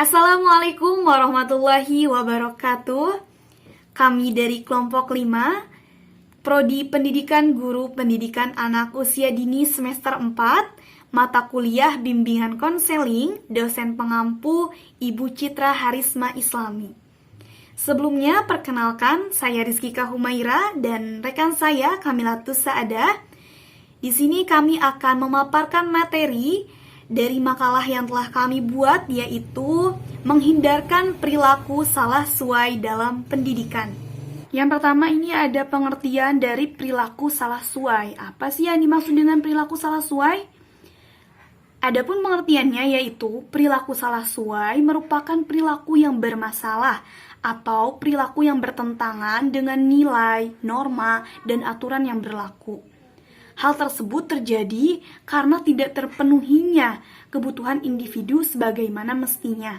Assalamualaikum warahmatullahi wabarakatuh. Kami dari kelompok 5, Prodi Pendidikan Guru Pendidikan Anak Usia Dini semester 4, mata kuliah Bimbingan Konseling, dosen pengampu Ibu Citra Harisma Islami. Sebelumnya, perkenalkan, saya Rizkika Humaira dan rekan saya Kamilatus Saadah. Di sini kami akan memaparkan materi dari makalah yang telah kami buat, yaitu menghindarkan perilaku salah suai dalam pendidikan. Yang pertama, ini ada pengertian dari perilaku salah suai. Apa sih yang dimaksud dengan perilaku salah suai? Adapun pengertiannya yaitu perilaku salah suai merupakan perilaku yang bermasalah atau perilaku yang bertentangan dengan nilai, norma, dan aturan yang berlaku. Hal tersebut terjadi karena tidak terpenuhinya kebutuhan individu sebagaimana mestinya.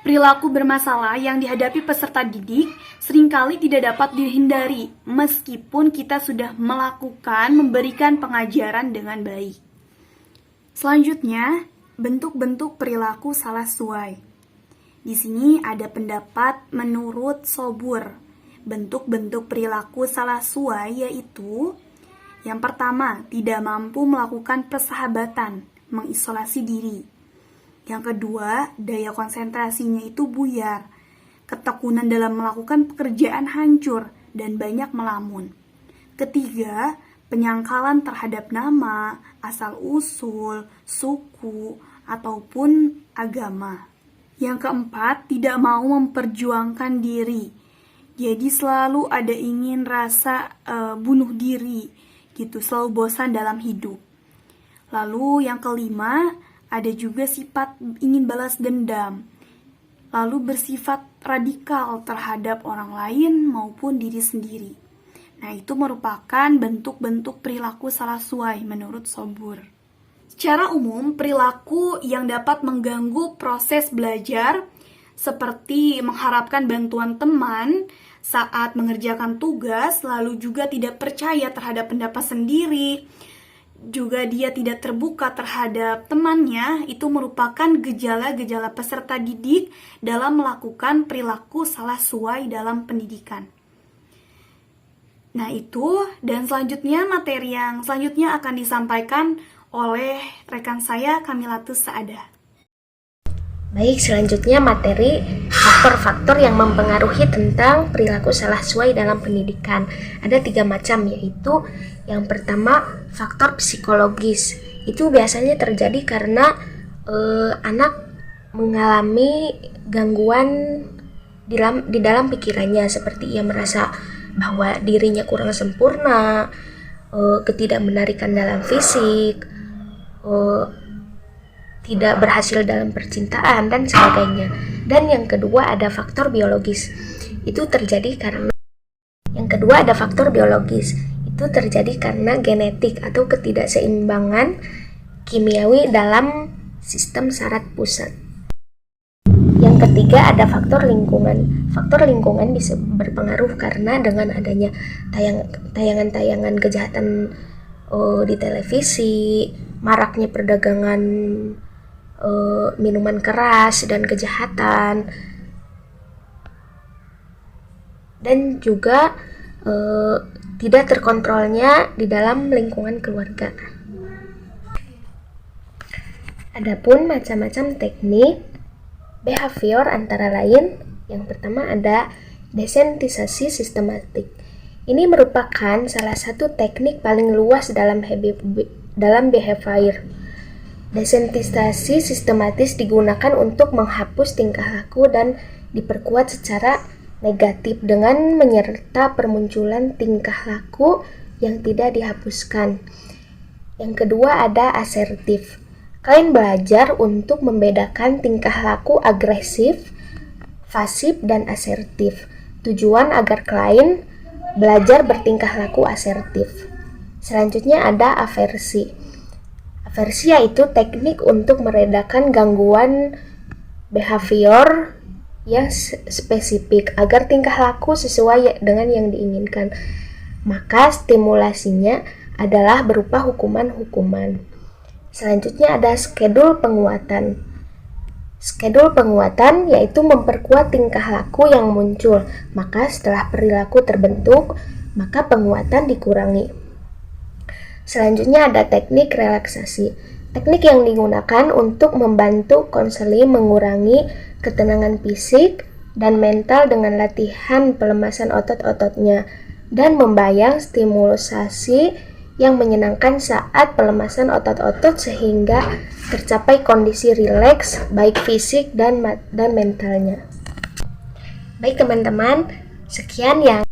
Perilaku bermasalah yang dihadapi peserta didik seringkali tidak dapat dihindari meskipun kita sudah memberikan pengajaran dengan baik. Selanjutnya, bentuk-bentuk perilaku salah suai. Di sini ada pendapat menurut Sobur. Bentuk-bentuk perilaku salah suai yaitu: yang pertama, tidak mampu melakukan persahabatan, mengisolasi diri. Yang kedua, daya konsentrasinya itu buyar, ketekunan dalam melakukan pekerjaan hancur, dan banyak melamun. Ketiga, penyangkalan terhadap nama, asal-usul, suku, ataupun agama. Yang keempat, tidak mau memperjuangkan diri. Jadi selalu ada ingin rasa bunuh diri, gitu, selalu bosan dalam hidup. Lalu yang kelima, ada juga sifat ingin balas dendam. Lalu bersifat radikal terhadap orang lain maupun diri sendiri. Nah, itu merupakan bentuk-bentuk perilaku salah suai menurut Sobur. Secara umum, perilaku yang dapat mengganggu proses belajar seperti mengharapkan bantuan teman saat mengerjakan tugas, lalu juga tidak percaya terhadap pendapat sendiri, juga dia tidak terbuka terhadap temannya, itu merupakan gejala-gejala peserta didik dalam melakukan perilaku salah suai dalam pendidikan. Nah, itu, dan selanjutnya materi yang selanjutnya akan disampaikan oleh rekan saya Kamilatus Saadah. Baik, selanjutnya materi faktor-faktor yang mempengaruhi tentang perilaku salah suai dalam pendidikan. Ada 3 macam, yaitu yang pertama, faktor psikologis. Itu biasanya terjadi karena anak mengalami gangguan di dalam pikirannya, seperti ia merasa bahwa dirinya kurang sempurna, ketidakmenarikan dalam fisik, tidak berhasil dalam percintaan, dan sebagainya. Dan yang kedua ada faktor biologis. Itu terjadi karena genetik atau ketidakseimbangan kimiawi dalam sistem saraf pusat. Yang ketiga ada faktor lingkungan. Faktor lingkungan bisa berpengaruh karena dengan adanya tayangan-tayangan kejahatan di televisi, maraknya perdagangan minuman keras dan kejahatan, dan juga tidak terkontrolnya di dalam lingkungan keluarga. Adapun macam-macam teknik behavior antara lain, yang pertama ada desensitisasi sistematik. Ini merupakan salah satu teknik paling luas dalam behavior. Desensitisasi sistematis digunakan untuk menghapus tingkah laku dan diperkuat secara negatif dengan menyerta permunculan tingkah laku yang tidak dihapuskan. Yang kedua ada asertif. Kalian belajar untuk membedakan tingkah laku agresif, pasif, dan asertif. Tujuan agar klien belajar bertingkah laku asertif. Selanjutnya ada aversi. Aversi yaitu teknik untuk meredakan gangguan behavior yang spesifik agar tingkah laku sesuai dengan yang diinginkan. Maka stimulasinya adalah berupa hukuman-hukuman. Selanjutnya ada skedul penguatan. Skedul penguatan yaitu memperkuat tingkah laku yang muncul, maka setelah perilaku terbentuk, maka penguatan dikurangi. Selanjutnya ada teknik relaksasi. Teknik yang digunakan untuk membantu konseli mengurangi ketenangan fisik dan mental dengan latihan pelemasan otot-ototnya dan membayang stimulusasi yang menyenangkan saat pelemasan otot-otot sehingga tercapai kondisi rileks baik fisik dan mentalnya. Baik teman-teman, sekian yang